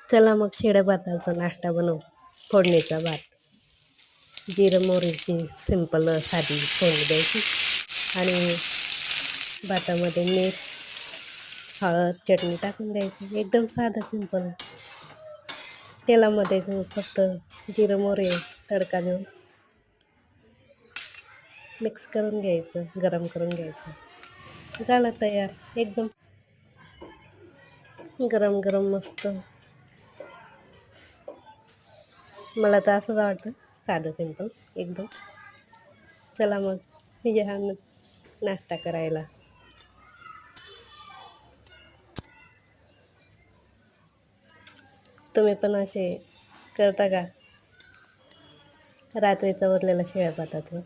चला मग शिळ्या भाताचा नाश्ता बनवू. फोडणीचा भात. जिरं मोहरीची सिंपल साधी फोडणी द्यायची आणि भातामध्ये मीठ हळद चटणी टाकून द्यायची. एकदम साधं सिंपल. तेलामध्ये फक्त जिरं मोहरी तडका देऊन मिक्स करून घ्यायचं, गरम करून घ्यायचं. झालं तयार. एकदम गरम गरम मस्त. मला तर असंच आवडतं, साधं सिंपल एकदम. चला मग या नाश्ता करायला. तुम्ही पण असे करता का रात्रीचं उरलेलं शिळ्या भाताचं?